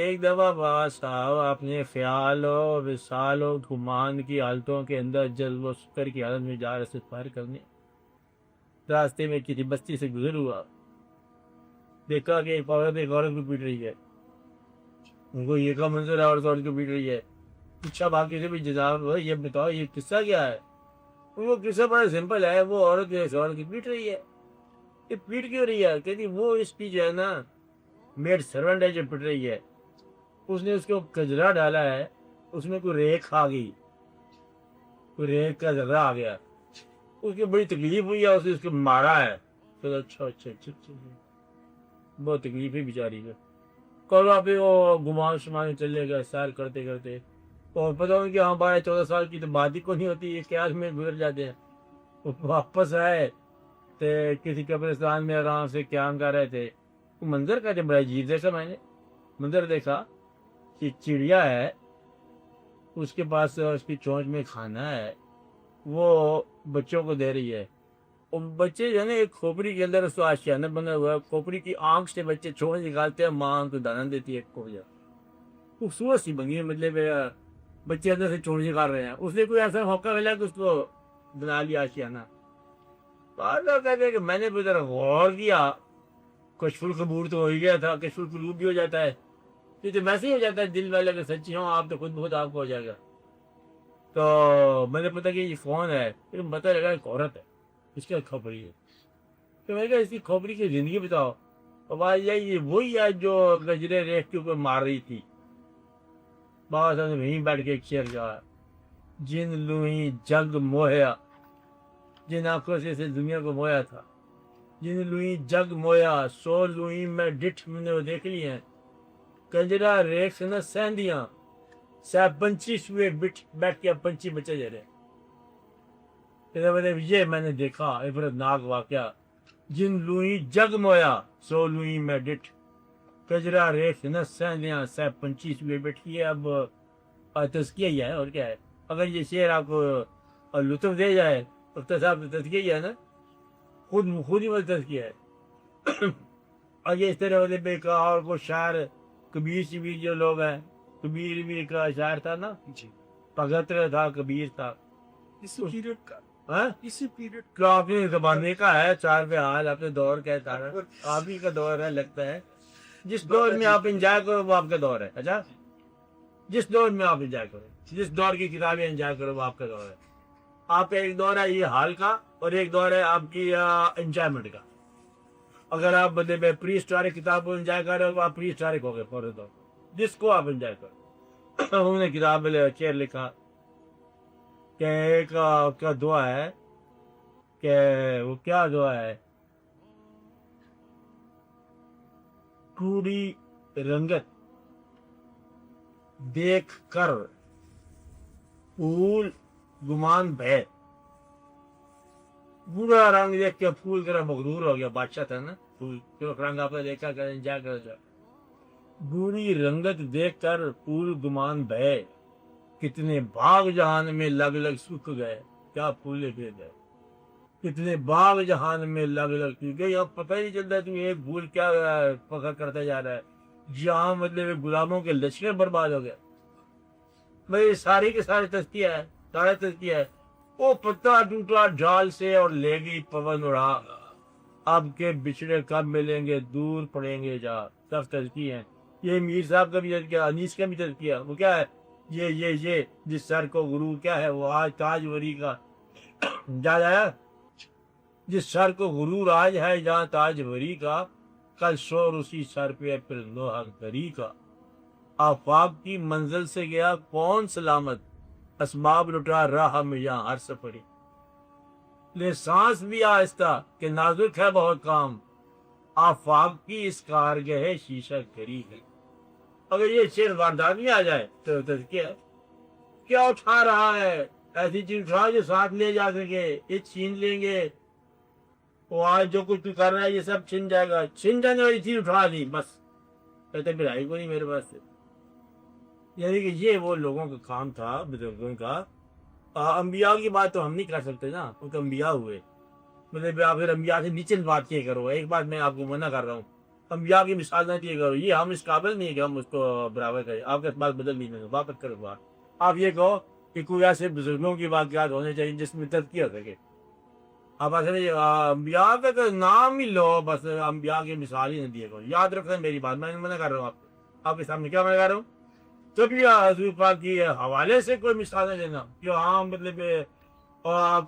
ایک دفعہ بات صاحب اپنے خیال و وصال و گمان کی حالتوں کے اندر جذب و فکر کی حالت میں جا رہے سے پار کرنے راستے میں کسی بستی سے گزر ہوا، دیکھا کہ ایک عورت کو پیٹ رہی ہے. ان کو یہ کا منظر ہے، عورت کو پیٹ رہی ہے. پوچھا باقی سے بھی جناب یہ بتاؤ یہ قصہ کیا ہے؟ وہ قصہ بڑا سمپل ہے، وہ عورت کی پیٹ رہی ہے. یہ پیٹ کیوں رہی ہے؟ کہتی وہ اس کی جو ہے نا میڈ سرونٹ ہے جو پٹ رہی ہے، اس نے اس کو کجرا ڈالا ہے، اس میں کوئی ریک آ گئی، کوئی ریک کا ذرہ آ گیا، اس کی بڑی تکلیف ہوئی ہے، اس کو مارا ہے. اچھا اچھا اچھا اچھا بہت تکلیف ہے بیچاری ہے. کل آپ وہ گمان شمان چلے گئے سیر کرتے کرتے، اور پتہ ہو کہ ہاں 12-14 سال کی تو بات ہی کو نہیں ہوتی، یہ کیا میں گزر جاتے ہیں. وہ واپس آئے تو کسی قبرستان میں آرام سے قیام کر رہے تھے. منظر کا جو بڑا عجیب دیکھا میں نے، منظر دیکھا کہ چڑیا ہے، اس کے پاس اس کی چونچ میں کھانا ہے، وہ بچوں کو دے رہی ہے. اور بچے جو ہے نا ایک کھوپڑی کے اندر اس کو آشیانہ بنا ہوا ہے، کھوپڑی کی آنکھ سے بچے چونچ نکالتے ہیں، ماں ان کو دانا دیتی ہے. ایک کو خوبصورت سی بنی ہے، مطلب بچے اندر سے چونچ نکال رہے ہیں. اس نے کوئی ایسا موقع ملا کہ اس کو بنا لیا آشیانہ. بعض لوگ کہتے ہیں کہ میں نے بھی ذرا غور کیا، کشف القبور تو ہو ہی گیا تھا، کشف القلوب بھی ہو جاتا ہے، یہ تو ویسے ہی ہو جاتا ہے. دل والے اگر سچی ہوں آپ تو خود بخود آپ کو ہو جائے گا. تو میں نے پتا کہ یہ کون ہے، پھر پتہ لگا ایک عورت ہے، اس کی کھوپڑی ہے. تو میں نے کہا اس کی کھوپڑی کی زندگی بتاؤ. آواز یہ وہی ہے جو گجرے ریخ کے اوپر مار رہی تھی. بابا صاحب نے وہیں بیٹھ کے ایک شعر کہا، جن لوئی جگ موہیا، جن آنکھوں سے اسے دنیا کو مویا تھا، جن لوئی جگ مویا سو لوئی میں ڈٹھ میں نے وہ دیکھ لی ہیں، کنجرا ریخ سے نہ سہندیاں سہ پنچی سوئے بیٹھ کے پنچی بچے جا رہے. یہ میں نے دیکھا عبرت ناک واقعہ، جن لوئی جگ مویا سو لوئی میں ڈٹھ کجرا ریخ نہ سہندیاں سہ پنچی سوئے بیٹھی ہے. اب تزکیہ ہی ہے اور کیا ہے. اگر یہ شعر آپ کو لطف دے جائے تو صاحب تزکیہ ہی ہے نا، خود ہی وہ تزکیہ ہے. اور یہ اس طرح والے بے کا اور وہ شاعر کبیر شبیر جو لوگ ہیں، کبیر بھی کا شاعر تھا نا جی، بھگت تھا، کبیر تھا. اسی پیریڈ کا اسی پیریڈ کا آپ نے زمانے کا ہے، چار پہ حال اپنے دور کا ہے، آپ ہی کا دور ہے لگتا ہے. جس دور میں آپ انجوائے کرو وہ آپ کا دور ہے. اچھا جس دور میں آپ انجوائے کرو، جس دور کی کتابیں انجوائے کرو وہ آپ کا دور ہے. آپ کا ایک دور ہے یہ حال کا، اور ایک دور ہے آپ کی انجوائمنٹ کا. اگر آپ مطلب پری ہسٹورک کتاب کو انجوائے کر رہے ہو تو آپ پری ہسٹورک ہو گئے فوری طور پر، جس کو آپ انجوائے کرو. انہوں نے کتاب میں شعر لکھا کہ ایک کیا دعا ہے، کہ وہ کیا دعا ہے، کوڑی رنگت دیکھ کر پھول گمان بھے. برا رنگ دیکھ کے پھول کرا مغرور ہو گیا، بادشاہ تھا نا پھول جو رنگ آپ نے دیکھا کر انجوائے کر جا. بری رنگت دیکھ کر پھول گمان بھے، کتنے باغ جہان میں لگ لگ سوکھ گئے. کیا پھولے پھر گئے، کتنے باغ جہان میں لگ لگ سوکھ گئے. اب پتہ ہی نہیں چلتا تم ایک پھول کیا پکڑ کرتا جا رہا ہے. جہاں مطلب غلاموں کے لشکر برباد ہو گیا. بھائی سارے کے سارے تزکیہ ہے، سارے تزکیہ ہے. وہ پتا ٹوٹا ڈھال سے اور لے گئی پون اڑا، اب کے بچھڑے کب ملیں گے دور پڑیں گے جا. سب تزکیہ ہیں. یہ میر صاحب کا بھی تزکیہ، انیس کا بھی تزکیہ. وہ کیا ہے، یہ جس سر کو غرور کیا ہے وہ آج تاج وری کا یاد آیا، جس سر کو غرور آج ہے جہاں تاج وری کا، کل شور اسی سر پہ پھر لوہا گری کا. آفاق کی منزل سے گیا کون سلامت، اسباب لٹا راہ میں یہاں ہر سفری. لے سانس بھی آہستہ کہ نازک ہے بہت کام، آفاق کی اس کارگہ شیشہ گری ہے. اگر یہ شعر واردات میں آ جائے تو تزکیہ کیا اٹھا رہا ہے، ایسی چیز اٹھا جو ساتھ لے جا سکے. یہ چھین لیں گے، وہ آج جو کچھ تو کر رہا ہے یہ سب چھن جائے گا. چھن جانے والی چیز اٹھا دی بس، کہتے پھر آئی کو نہیں میرے پاس سے. یعنی کہ یہ وہ لوگوں کا کام تھا، بزرگوں کا. انبیاء کی بات تو ہم نہیں کر سکتے نا، کیونکہ انبیاء ہوئے. مطلب آپ پھر انبیاء سے نیچے بات کیا کرو. ایک بات میں آپ کو منع کر رہا ہوں، انبیاء کی مثال نہ دیا کرو، یہ ہم اس قابل نہیں ہے کہ ہم اس کو برابر کریں، آپ کا بات بدل نہیں، واپس کرو بات. آپ یہ کہو کہ کوئی ایسے بزرگوں کی واقعات ہونے چاہیے جس میں تزکیہ ہو سکے. آپ ایسے نہیں انبیاء کا تو نام ہی لو، بس انبیاء کی مثال ہی نہ دیا کرو. یاد رکھیں میری بات، میں منع کر رہا ہوں آپ کے سامنے. کیا منع کر رہا ہوں؟ کبھی حضور پاک کی حوالے سے کوئی مثال نہ دینا کہ ہاں مطلب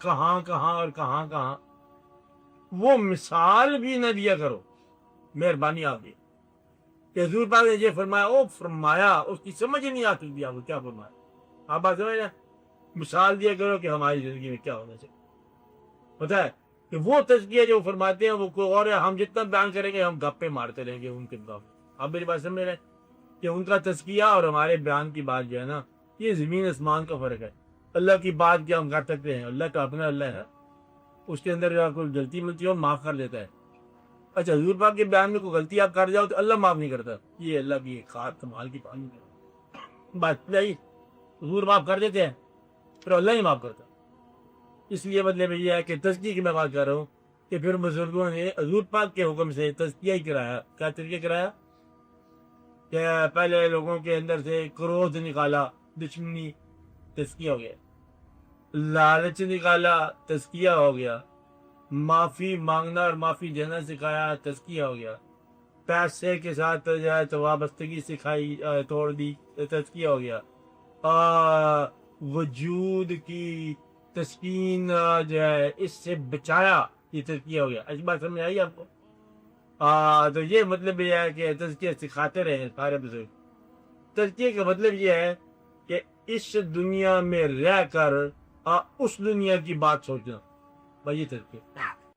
کہاں کہاں اور کہاں کہاں، وہ مثال بھی نہ دیا کرو. مہربانی آپ کی کہ حضور پاک نے یہ فرمایا، او فرمایا، اس کی سمجھ نہیں آتی تھی آپ کو کیا فرمایا. آپ بات سمجھ رہے ہیں؟ مثال دیا کرو کہ ہماری زندگی میں کیا ہونا چاہیے. پتہ ہے کہ وہ تزکیہ جو فرماتے ہیں وہ کوئی اور ہے، ہم جتنا بیان کریں گے ہم گپے مارتے رہیں گے ان کے مقابلے. آپ میری بات سمجھ رہے ہیں کہ ان کا تزکیہ اور ہمارے بیان کی بات جو ہے نا، یہ زمین آسمان کا فرق ہے. اللہ کی بات کیا ہم کر سکتے ہیں، اللہ کا اپنا اللہ ہے، اس کے اندر اگر کوئی غلطی ملتی ہو معاف کر دیتا ہے. اچھا حضور پاک کے بیان میں کوئی غلطی آپ کر جاؤ تو اللہ معاف نہیں کرتا. یہ اللہ کی خاص کمال کی بات نہیں. حضور معاف کر دیتے ہیں پھر اللہ ہی معاف کرتا. اس لیے مطلب یہ ہے کہ تزکیے کی میں بات کر رہا ہوں کہ پھر بزرگوں نے حضور پاک کے حکم سے تزکیہ ہی کرایا. کیا تزکیہ کرایا؟ کہ پہلے لوگوں کے اندر سے کروھ نکالا، دشمنی، تزکیہ ہو گیا. لالچ نکالا، تزکیہ ہو گیا. معافی مانگنا اور معافی دینا سکھایا، تزکیہ ہو گیا. پیسے کے ساتھ جو ہے تو وابستگی سکھائی، توڑ دی، تزکیہ ہو گیا. وجود کی تسکین جو ہے اس سے بچایا، یہ تزکیہ ہو گیا. اچھی بات سمجھ آئی آپ کو؟ تو یہ مطلب یہ ہے کہ تزکیہ سکھاتے رہے سارے بزرگ. تزکیہ کا مطلب یہ ہے کہ اس دنیا میں رہ کر اس دنیا کی بات سوچنا، بھائی یہ تزکیہ.